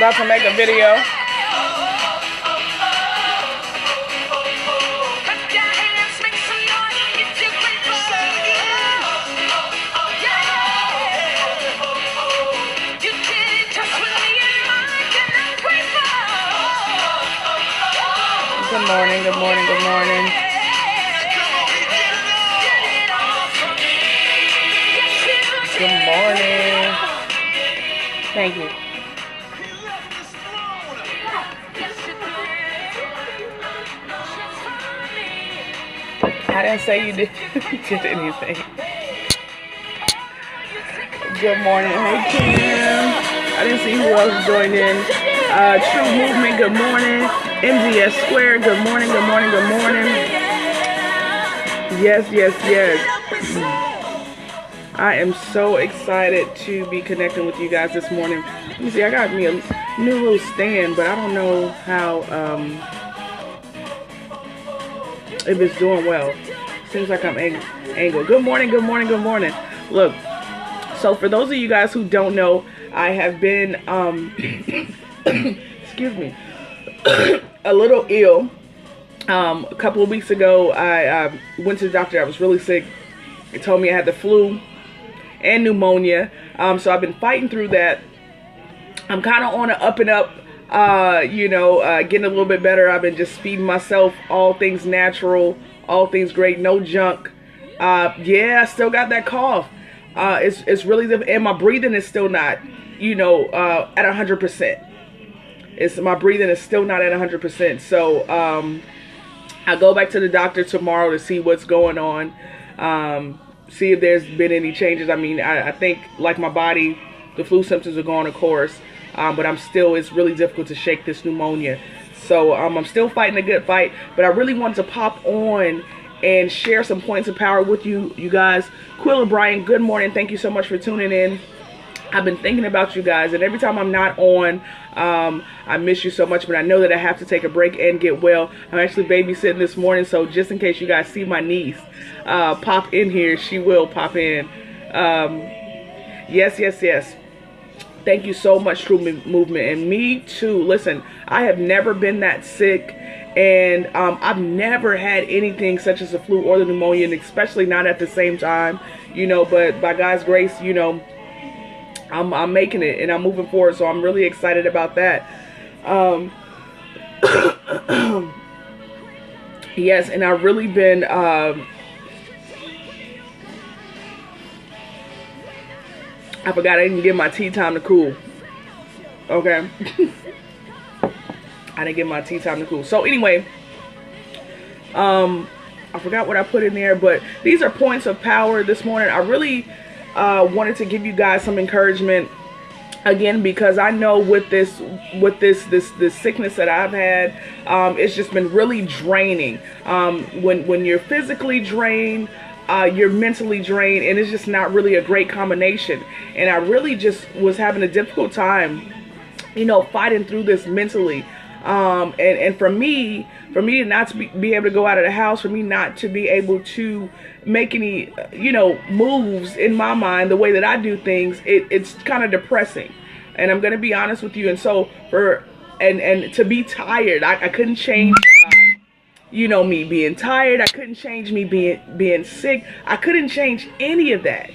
about to make a video. Good morning, good morning, good morning. Good morning. Thank you. I didn't say you did anything. Good morning. Hey, Kim. I didn't see who else joined in. True Movement, good morning. MGS Square, good morning, good morning, good morning. Yes, yes, yes. I am so excited to be connecting with you guys this morning. Let me see, I got me a new little stand, but I don't know how, if it's doing well. Seems like I'm angled. Good morning, good morning, good morning. Look, so for those of you guys who don't know, I have been, excuse me, a little ill. A couple of weeks ago, I went to the doctor. I was really sick. They told me I had the flu and pneumonia. So I've been fighting through that. I'm kind of on an up and up, getting a little bit better. I've been just feeding myself all things natural, all things great, no junk. Yeah, I still got that cough. It's really, and my breathing is still not, at 100%. My breathing is still not at 100%. So I go back to the doctor tomorrow to see what's going on. See if there's been any changes. I mean, I think like my body, the flu symptoms are going, of course. But it's really difficult to shake this pneumonia. So I'm still fighting a good fight. But I really wanted to pop on and share some points of power with you guys. Quill and Brian, good morning. Thank you so much for tuning in. I've been thinking about you guys, and every time I'm not on, I miss you so much, but I know that I have to take a break and get well. I'm actually babysitting this morning, so just in case you guys see my niece pop in here, she will pop in. Yes, yes, yes. Thank you so much, True Movement, and me too. Listen, I have never been that sick, and I've never had anything such as the flu or the pneumonia, and especially not at the same time, but by God's grace, I'm making it and I'm moving forward, so I'm really excited about that. Yes, and I've really been I forgot I didn't give my tea time to cool. Okay. I didn't give my tea time to cool. So anyway, I forgot what I put in there, but these are points of power this morning. I really wanted to give you guys some encouragement again, because I know with this sickness that I've had, it's just been really draining. When you're physically drained, you're mentally drained, and it's just not really a great combination. And I really just was having a difficult time, fighting through this mentally. And for me to not to be able to go out of the house, for me not to be able to make any, moves in my mind, the way that I do things, it's kind of depressing. And I'm going to be honest with you. And so and to be tired, I couldn't change, me being tired. I couldn't change me being sick. I couldn't change any of that.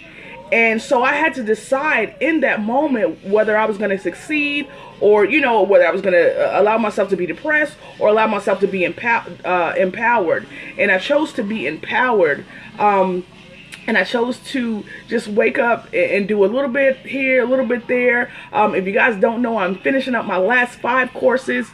And so I had to decide in that moment whether I was going to succeed, or, whether I was going to allow myself to be depressed or allow myself to be empowered. And I chose to be empowered. And I chose to just wake up and do a little bit here, a little bit there. If you guys don't know, I'm finishing up my last 5 courses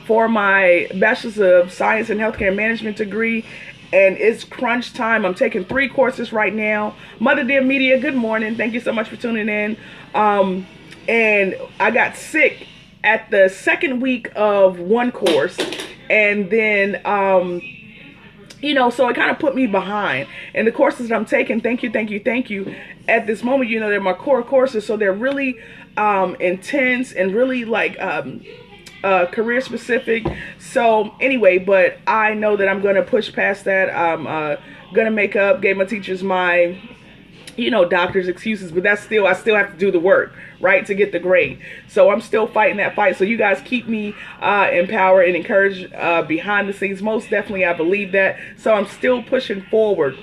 for my Bachelor's of Science in Healthcare Management degree. And it's crunch time. I'm taking 3 courses right now. Mother Dear Media, good morning. Thank you so much for tuning in. And I got sick at the second week of one course. And then, so it kind of put me behind. And the courses that I'm taking, thank you. At this moment, they're my core courses. So they're really intense and really career specific. So anyway, but I know that I'm going to push past that. I'm going to make up, gave my teachers my doctor's excuses, but I still have to do the work, right, to get the grade. So I'm still fighting that fight. So you guys keep me empowered and encouraged behind the scenes. Most definitely, I believe that. So I'm still pushing forward.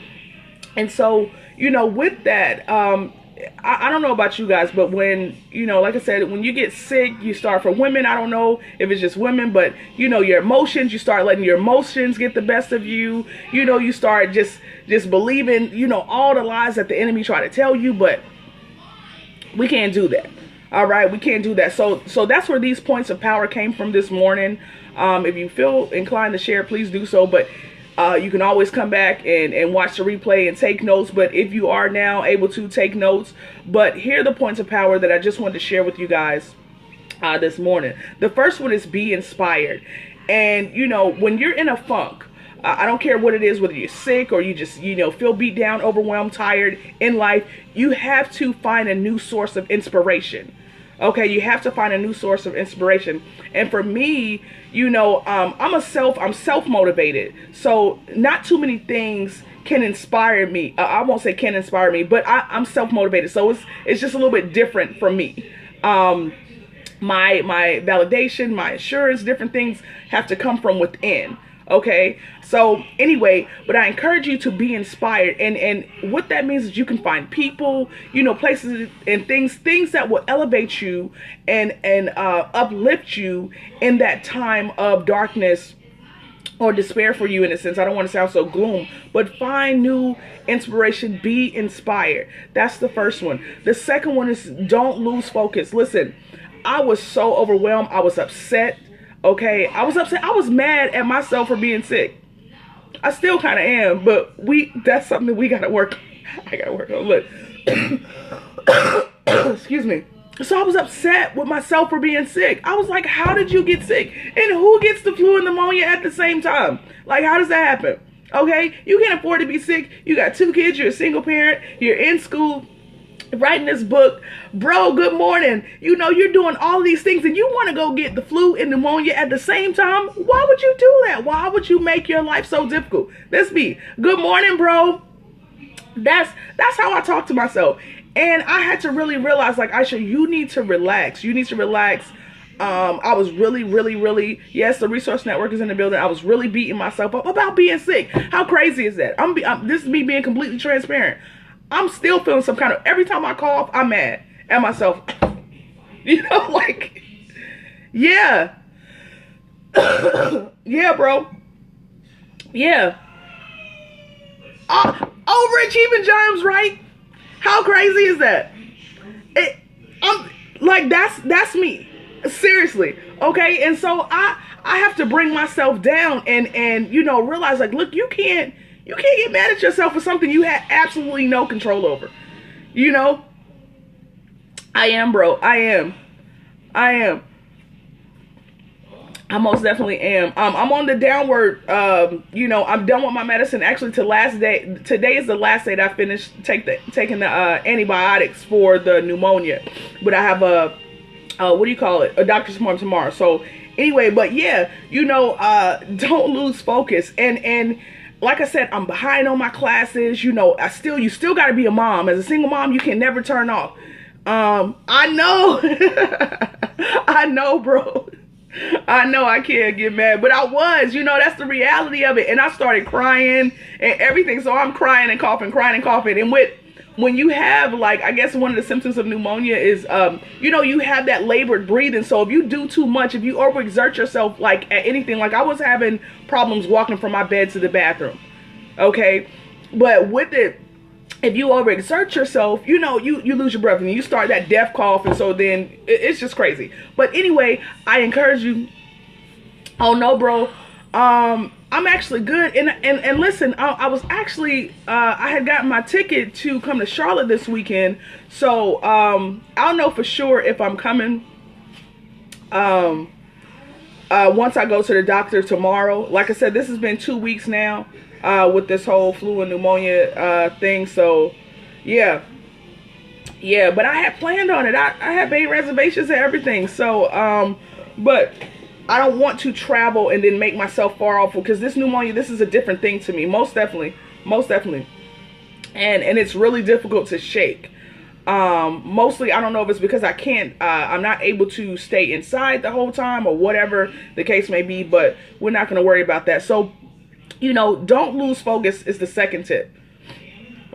And so, with that, I don't know about you guys, but when, like I said, when you get sick, you start, for women, I don't know if it's just women, but, your emotions, you start letting your emotions get the best of you. You start just believing, all the lies that the enemy try to tell you, but we can't do that. All right, we can't do that. So that's where these points of power came from this morning. If you feel inclined to share, please do so. But you can always come back and watch the replay and take notes. But if you are now able to take notes, but here are the points of power that I just wanted to share with you guys this morning. The first one is be inspired. And, when you're in a funk, I don't care what it is, whether you're sick or you just, feel beat down, overwhelmed, tired in life, you have to find a new source of inspiration. Okay, you have to find a new source of inspiration. And for me, I'm self-motivated. So not too many things can inspire me. I won't say can inspire me, but I'm self-motivated. So it's just a little bit different from me. My validation, my assurance, different things have to come from within. Okay, so anyway, but I encourage you to be inspired, and what that means is you can find people, places and things that will elevate you and uplift you in that time of darkness or despair for you, in a sense. I don't want to sound so gloom, but find new inspiration, be inspired. That's the first one. The second one is don't lose focus. Listen, I was so overwhelmed. I was upset. Okay, I was upset. I was mad at myself for being sick. I still kind of am, but that's something we got to work. I got to work on. Look. Excuse me. So I was upset with myself for being sick. I was like, how did you get sick? And who gets the flu and pneumonia at the same time? Like, how does that happen? Okay, you can't afford to be sick. You got 2 kids. You're a single parent. You're in school, writing this book. Bro, good morning. You're doing all these things and you want to go get the flu and pneumonia at the same time. Why would you do that? Why would you make your life so difficult? That's me. Good morning, bro. That's how I talk to myself. And I had to really realize, like, Aisha, you need to relax. You need to relax. I was really, yes, the resource network is in the building. I was really beating myself up about being sick. How crazy is that? This is me being completely transparent. I'm still feeling some kind of, every time I cough, I'm mad at myself. Like, yeah. Yeah, bro. Yeah. Overachieving germs, right? How crazy is that? I'm like, that's me. Seriously. Okay. And so I have to bring myself down and realize, like, look, you can't get mad at yourself for something you had absolutely no control over. I am, bro. I am. I most definitely am. I'm on the downward. I'm done with my medicine. Actually, today is the last day that I finished taking the antibiotics for the pneumonia. But I have a doctor's appointment tomorrow. So anyway, but yeah, don't lose focus. And like I said, I'm behind on my classes. You still got to be a mom. As a single mom, you can never turn off. I know. I know, bro. I know I can't get mad, but I was, that's the reality of it. And I started crying and everything. So I'm crying and coughing. And when you have, like, I guess one of the symptoms of pneumonia is, you have that labored breathing. So if you do too much, if you overexert yourself, like at anything, like I was having problems walking from my bed to the bathroom. Okay. But with it, if you overexert yourself, you lose your breath and you start that death cough. And so then it's just crazy. But anyway, I encourage you. Oh no, bro. I'm actually good. And listen, I was actually, I had gotten my ticket to come to Charlotte this weekend. So, I don't know for sure if I'm coming, once I go to the doctor tomorrow. Like I said, this has been 2 weeks now. With this whole flu and pneumonia thing. So yeah, but I had planned on it. I had made reservations and everything. So but I don't want to travel and then make myself far off, because this pneumonia, this is a different thing to me. Most definitely. and it's really difficult to shake. Mostly, I don't know if it's because I'm not able to stay inside the whole time or whatever the case may be, but we're not going to worry about that. So, don't lose focus is the second tip.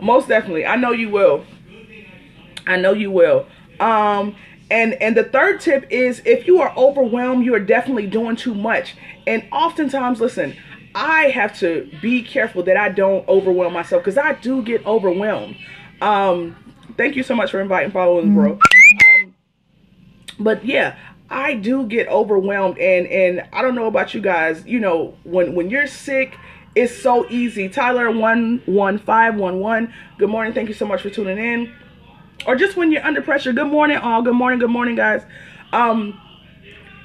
Most definitely. I know you will. And the third tip is, if you are overwhelmed, you are definitely doing too much. And oftentimes, listen, I have to be careful that I don't overwhelm myself, because I do get overwhelmed. Thank you so much for inviting, following, bro. But yeah, I do get overwhelmed, and I don't know about you guys. When you're sick, it's so easy. Tyler 11511. Good morning. Thank you so much for tuning in. Or just when you're under pressure. Good morning, all. Good morning, guys.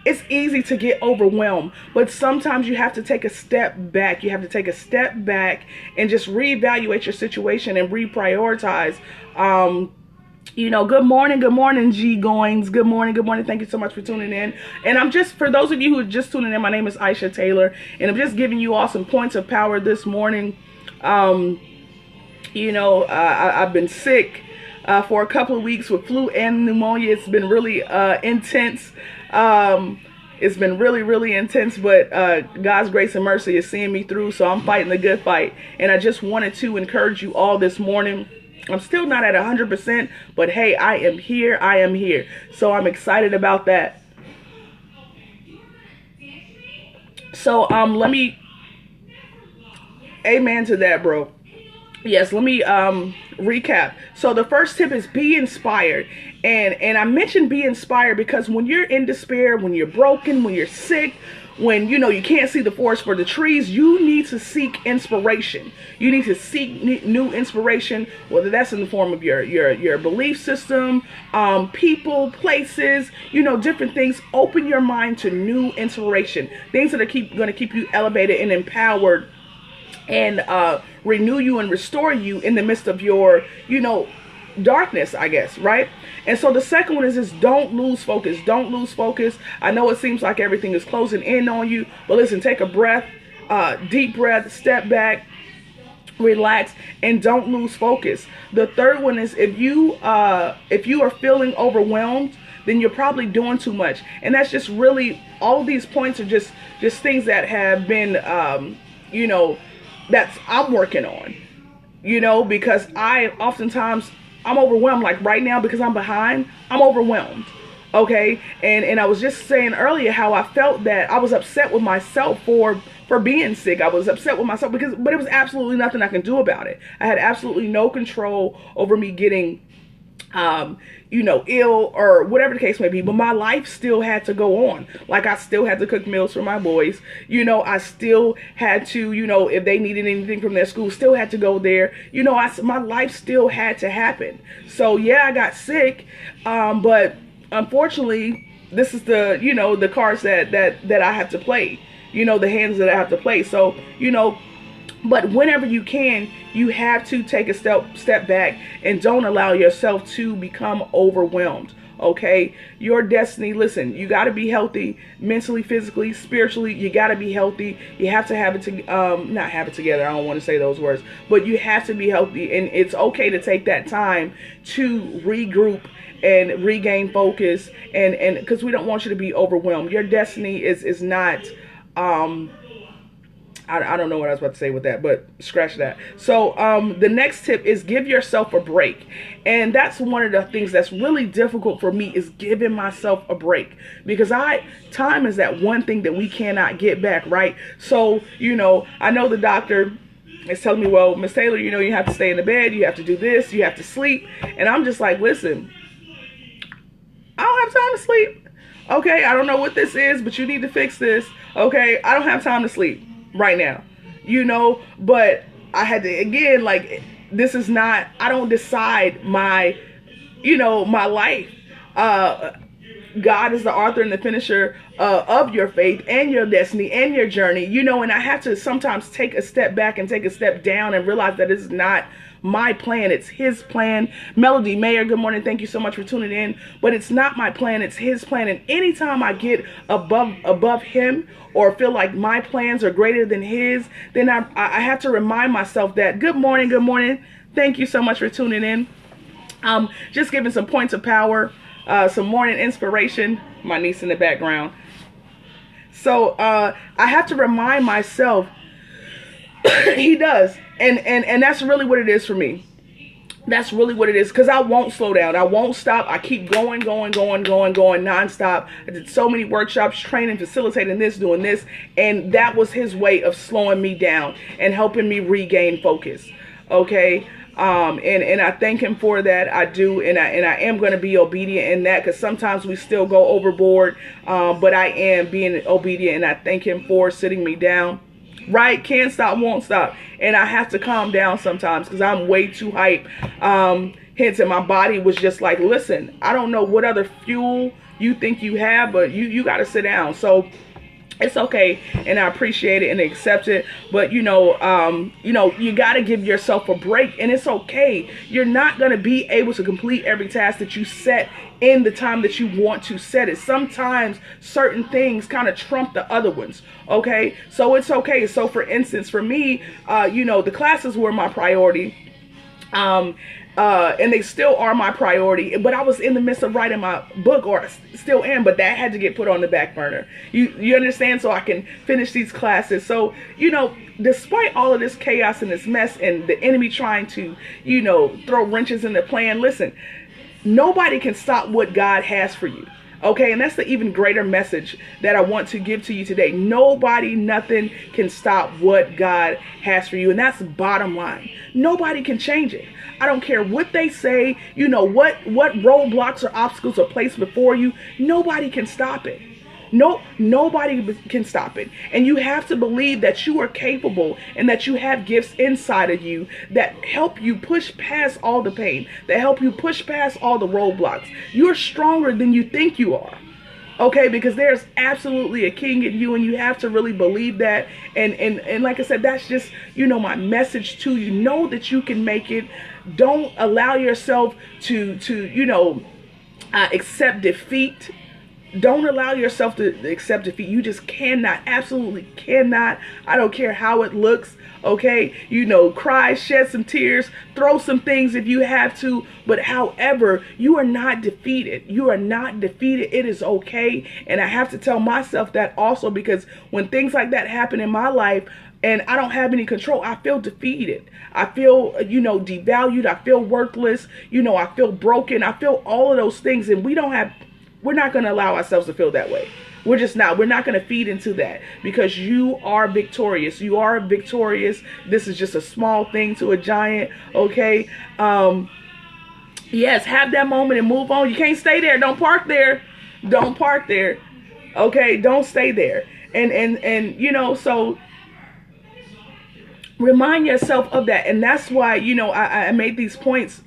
It's easy to get overwhelmed, but sometimes you have to take a step back. You have to take a step back and just reevaluate your situation and reprioritize. Good morning, G Goings. Good morning. Thank you so much for tuning in. And for those of you who are just tuning in, my name is Aisha Taylor, and I'm just giving you all some points of power this morning. I've been sick for a couple of weeks with flu and pneumonia. It's been really intense. It's been really, really intense, but God's grace and mercy is seeing me through, so I'm fighting the good fight. And I just wanted to encourage you all this morning. I'm still not at 100%, but hey, I am here. So I'm excited about that. So amen to that, bro. Yes, let me recap. So the first tip is be inspired. And I mentioned be inspired because when you're in despair, when you're broken, when you're sick, when you can't see the forest for the trees, you need to seek inspiration. You need to seek new inspiration, whether that's in the form of your belief system, people, places, different things. Open your mind to new inspiration, things that are going to keep you elevated and empowered, and renew you and restore you in the midst of your, darkness, I guess, right? And so the second one is don't lose focus. Don't lose focus. I know it seems like everything is closing in on you, but listen, take a breath, deep breath, step back, relax, and don't lose focus. The third one is if you are feeling overwhelmed, then you're probably doing too much. And that's just really, all of these points are just things that have been, that's I'm working on, because I'm overwhelmed. Like right now, because I'm behind, I'm overwhelmed. Okay. And I was just saying earlier how I felt that I was upset with myself for being sick. I was upset with myself but it was absolutely nothing I can do about it. I had absolutely no control over me getting, ill or whatever the case may be, but my life still had to go on. Like I still had to cook meals for my boys. I still had to, if they needed anything from their school, still had to go there. My life still had to happen. So yeah, I got sick. But unfortunately, this is the, the cards that I have to play, the hands that I have to play. So, but whenever you can, you have to take a step back and don't allow yourself to become overwhelmed. Okay, your destiny. Listen, you got to be healthy mentally, physically, spiritually. You got to be healthy. You have to have it not have it together. I don't want to say those words, but you have to be healthy, and it's okay to take that time to regroup and regain focus, and because we don't want you to be overwhelmed. Your destiny is not. I don't know what I was about to say with that, but scratch that. So the next tip is give yourself a break. And that's one of the things that's really difficult for me, is giving myself a break, because time is that one thing that we cannot get back, right? So, I know the doctor is telling me, well, Miss Taylor, you have to stay in the bed, you have to do this, you have to sleep. And I'm just like, listen, I don't have time to sleep. Okay, I don't know what this is, but you need to fix this. Okay, I don't have time to sleep right now, but I had to, again, like, this is not, I don't decide my, my life. God is the author and the finisher of your faith and your destiny and your journey, and I have to sometimes take a step back and take a step down and realize that it's not my plan, it's his plan. Melody Mayer, good morning, thank you so much for tuning in. But it's not my plan, it's his plan. And anytime I get above him, or feel like my plans are greater than his, then I have to remind myself that good morning, thank you so much for tuning in. Just giving some points of power, some morning inspiration. My niece in the background. So I have to remind myself he does. And that's really what it is for me. That's really what it is, because I won't slow down. I won't stop. I keep going nonstop. I did so many workshops, training, facilitating this, doing this, and that was his way of slowing me down and helping me regain focus. Okay. And I thank him for that. I do, and I am going to be obedient in that, because sometimes we still go overboard, but I am being obedient, and I thank him for sitting me down. Right? Can't stop, won't stop. And I have to calm down sometimes because I'm way too hype. Hence, and my body was just like, listen, I don't know what other fuel you think you have, but you got to sit down. So it's okay, and I appreciate it and accept it. But you got to give yourself a break, and it's okay. You're not going to be able to complete every task that you set in the time that you want to set it. Sometimes certain things kind of trump the other ones. Okay, so it's okay. So for instance, for me, the classes were my priority. And they still are my priority, but I was in the midst of writing my book, or still am, but that had to get put on the back burner. You understand? So I can finish these classes. So, despite all of this chaos and this mess and the enemy trying to, throw wrenches in the plan, listen, nobody can stop what God has for you. Okay, and that's the even greater message that I want to give to you today. Nobody, nothing can stop what God has for you. And that's bottom line. Nobody can change it. I don't care what they say, what roadblocks or obstacles are placed before you. Nobody can stop it. No, nobody can stop it. And you have to believe that you are capable and that you have gifts inside of you that help you push past all the pain, that help you push past all the roadblocks. You're stronger than you think you are. Okay, because there's absolutely a king in you, and you have to really believe that. And like I said, that's just, my message to you. Know that you can make it. Don't allow yourself to accept defeat. Don't allow yourself to accept defeat. You just cannot, absolutely cannot. I don't care how it looks. Okay, cry, shed some tears, throw some things if you have to. But however, you are not defeated. You are not defeated. It is okay. And I have to tell myself that also, because when things like that happen in my life and I don't have any control, I feel defeated. I feel, devalued. I feel worthless. I feel broken. I feel all of those things. And we're not going to allow ourselves to feel that way. We're just not. We're not going to feed into that, because you are victorious. You are victorious. This is just a small thing to a giant. Okay. Yes, have that moment and move on. You can't stay there. Don't park there. Don't park there. Okay. Don't stay there. And so remind yourself of that. And that's why, I made these points,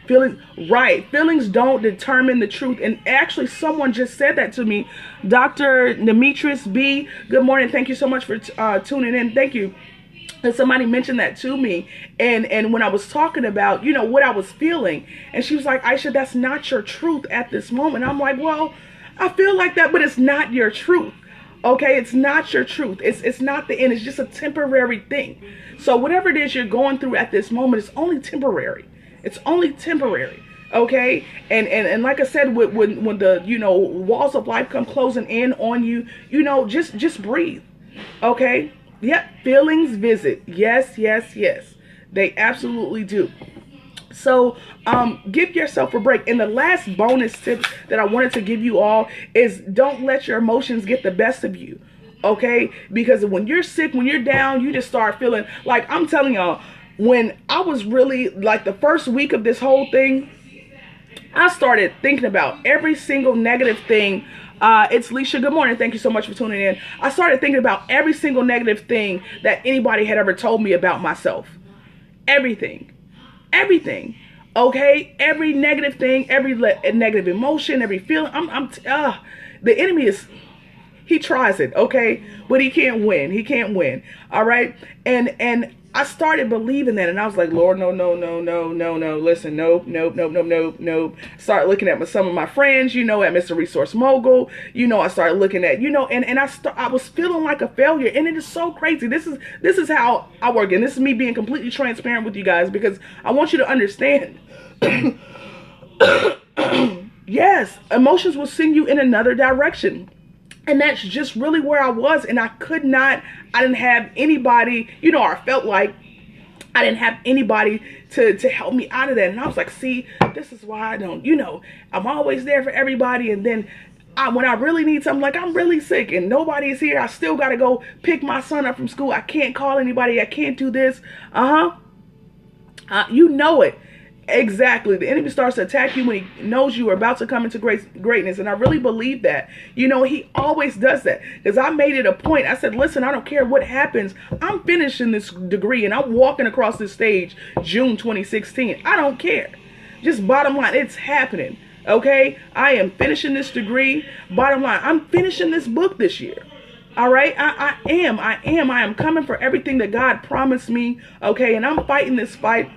Feelings don't determine the truth. And actually, someone just said that to me. Dr. Demetrius B. Good morning. Thank you so much for tuning in. Thank you. And somebody mentioned that to me. And when I was talking about, what I was feeling, and she was like, Aisha, that's not your truth at this moment. I'm like, well, I feel like that, but it's not your truth. Okay, it's not your truth. It's not the end. It's just a temporary thing. So whatever it is you're going through at this moment, it's only temporary. It's only temporary. Okay, and like I said, when the walls of life come closing in on you, just breathe. Okay. Yep. Feelings visit. Yes. They absolutely do. So give yourself a break. And the last bonus tip that I wanted to give you all is don't let your emotions get the best of you. Okay, because when you're sick, when you're down, you just start feeling like, I'm telling y'all, when I was really like the first week of this whole thing, I started thinking about every single negative thing. It's Leisha. Good morning. Thank you so much for tuning in. I started thinking about every single negative thing that anybody had ever told me about myself. Everything. Okay, every negative thing, every negative emotion, every feeling. The enemy is, he tries it, okay, but he can't win. He can't win. All right, and I started believing that, and I was like, Lord, no, no, no, no, no, no. Listen, nope, nope, nope, nope, nope, nope. Started looking at some of my friends, at Mr. Resource Mogul. I started looking at, and I was feeling like a failure, and it is so crazy. This is how I work, and this is me being completely transparent with you guys, because I want you to understand. Yes, emotions will send you in another direction. And that's just really where I was. And I didn't have anybody, or I felt like I didn't have anybody to help me out of that. And I was like, see, this is why I don't, I'm always there for everybody. And then when I really need something, like I'm really sick and nobody is here, I still got to go pick my son up from school. I can't call anybody. I can't do this. You know it. Exactly. The enemy starts to attack you when he knows you are about to come into greatness. And I really believe that. He always does that. Because I made it a point. I said, listen, I don't care what happens. I'm finishing this degree and I'm walking across this stage June 2016. I don't care. Just bottom line, it's happening. Okay? I am finishing this degree. Bottom line, I'm finishing this book this year. All right? I am coming for everything that God promised me. Okay? And I'm fighting this fight.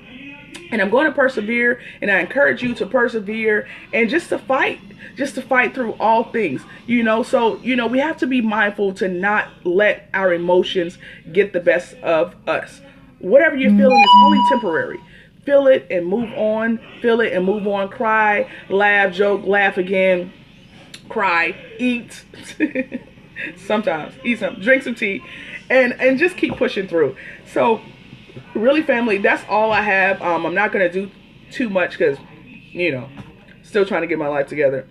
And I'm going to persevere, and I encourage you to persevere and just to fight through all things, So, we have to be mindful to not let our emotions get the best of us. Whatever you're feeling is only temporary. Feel it and move on. Feel it and move on. Cry, laugh, joke, laugh again, cry, eat. Sometimes eat some, drink some tea, and just keep pushing through. So, really, family, that's all I have. I'm not going to do too much because, still trying to get my life together.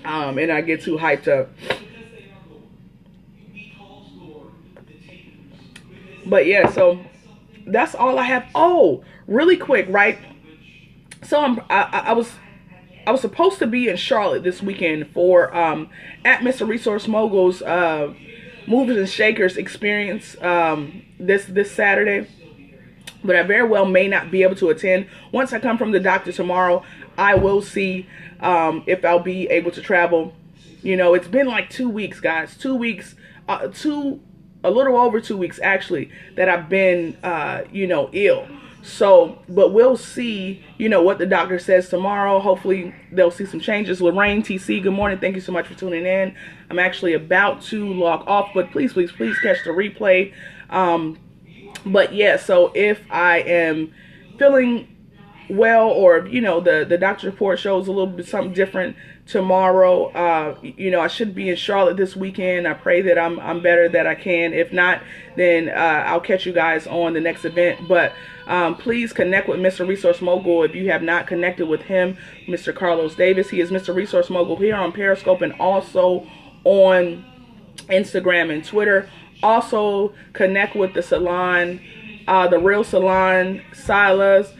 And I get too hyped up. But yeah, so that's all I have. Oh, really quick, right? So I was supposed to be in Charlotte this weekend for at Mr. Resource Mogul's Movers and Shakers experience this Saturday. But I very well may not be able to attend. Once I come from the doctor tomorrow, I will see if I'll be able to travel. It's been like 2 weeks, guys. 2 weeks, a little over 2 weeks actually, that I've been, ill. So, but we'll see, what the doctor says tomorrow. Hopefully they'll see some changes. Lorraine TC, good morning. Thank you so much for tuning in. I'm actually about to log off, but please catch the replay. But yeah, so if I am feeling well, or the doctor's report shows a little bit something different tomorrow, I should be in Charlotte this weekend. I pray that I'm better, that I can. If not, then I'll catch you guys on the next event. But please connect with Mr. Resource Mogul if you have not connected with him, Mr. Carlos Davis. He is Mr. Resource Mogul here on Periscope and also on Instagram and Twitter. Also connect with the salon, the Real Salon, Silas,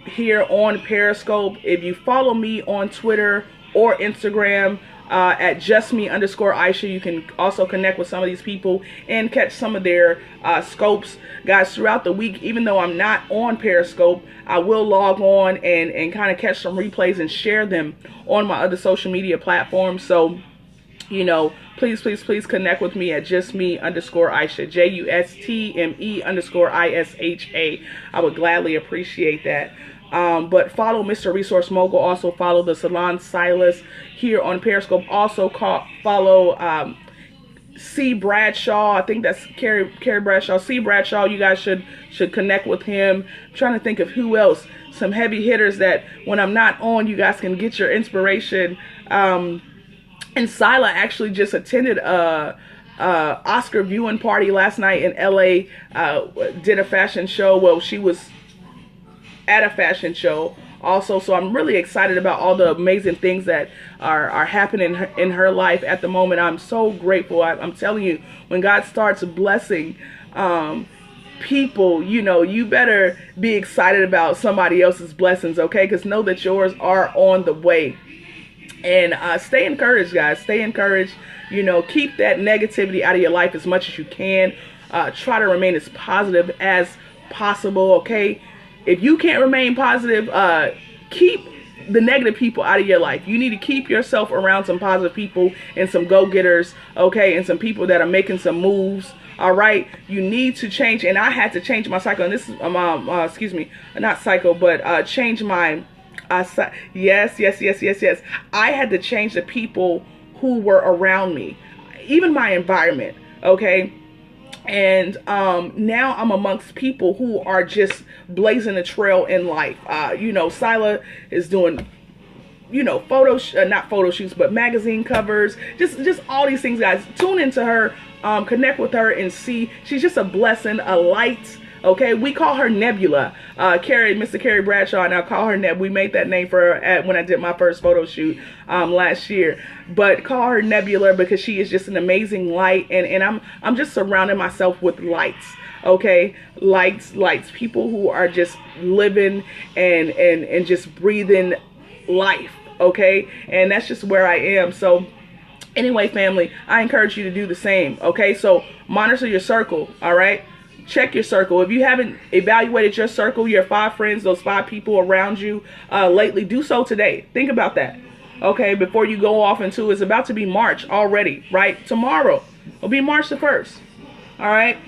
here on Periscope. If you follow me on Twitter or Instagram at justme_Aisha, you can also connect with some of these people and catch some of their scopes. Guys, throughout the week, even though I'm not on Periscope, I will log on and kind of catch some replays and share them on my other social media platforms. So, please connect with me at justme_Aisha, JUSTME_ISHA. I would gladly appreciate that. But follow Mr. Resource Mogul. Also follow the Salon Silas here on Periscope. Also follow C. Bradshaw. I think that's Carrie Bradshaw. C. Bradshaw. You guys should connect with him. I'm trying to think of who else. Some heavy hitters that when I'm not on, you guys can get your inspiration. And Sila actually just attended a Oscar viewing party last night in LA. Did a fashion show. Well, she was at a fashion show also. So I'm really excited about all the amazing things that are happening in her life at the moment. I'm so grateful. I'm telling you, when God starts blessing people, you better be excited about somebody else's blessings, okay? Because know that yours are on the way. And stay encouraged, guys. Stay encouraged. Keep that negativity out of your life as much as you can. Try to remain as positive as possible, okay? if you can't remain positive, keep the negative people out of your life. You need to keep yourself around some positive people and some go-getters, okay, and some people that are making some moves. All right, you need to change, and I had to change my cycle. And this is excuse me, not cycle, but change my yes. I had to change the people who were around me, even my environment. Okay. And now I'm amongst people who are just blazing a trail in life. You know, Sila is doing, you know, not photo shoots, but magazine covers, just all these things, guys. Tune into her, connect with her, and see. She's just a blessing, a light. Okay, we call her Nebula. Mr. Carrie Bradshaw, and I call her Neb. We made that name for her when I did my first photo shoot last year. But call her Nebula because she is just an amazing light, and I'm just surrounding myself with lights. Okay, lights, people who are just living and just breathing life. Okay, and that's just where I am. So anyway, family, I encourage you to do the same. Okay, so monitor your circle. All right. Check your circle. If you haven't evaluated your circle, your 5 friends, those 5 people around you lately, do so today. Think about that. Okay, before you go off into, it's about to be March already, right? Tomorrow will be March the 1st. All right.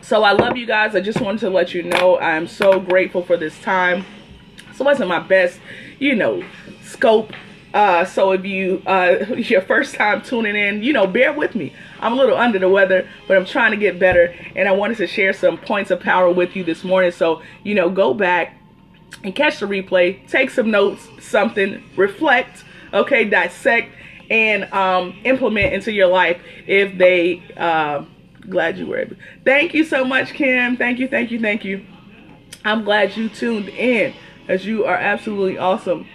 So I love you guys. I just wanted to let you know I'm so grateful for this time. So it wasn't my best, you know, scope. So if you your first time tuning in, you know, bear with me. I'm a little under the weather, but I'm trying to get better, and I wanted to share some points of power with you this morning. So, you know, go back and catch the replay, take some notes, something, reflect, okay, dissect, and implement into your life if they glad you were able. Thank you so much, Kim. Thank you. I'm glad you tuned in, as you are absolutely awesome.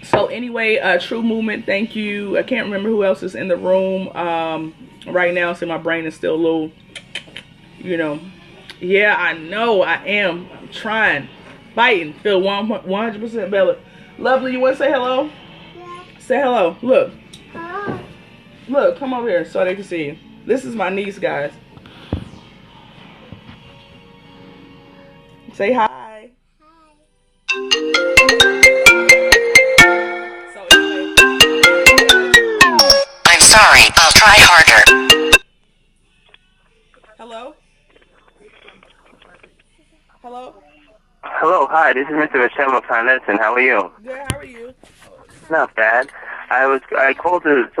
So anyway, True Movement, thank you. I can't remember who else is in the room right now, so my brain is still a little, you know. Yeah, I know I am. I'm trying, fighting. Feel 100% better. Lovely, you want to say hello? Yeah. Say hello. Look. Hello. Look, come over here so they can see you. This is my niece, guys. Say hi. Sorry, I'll try harder. Hello? Hello? Hello, hi, this is Mr. Michelle of Planet, and how are you? Good, how are you? Not bad. I called to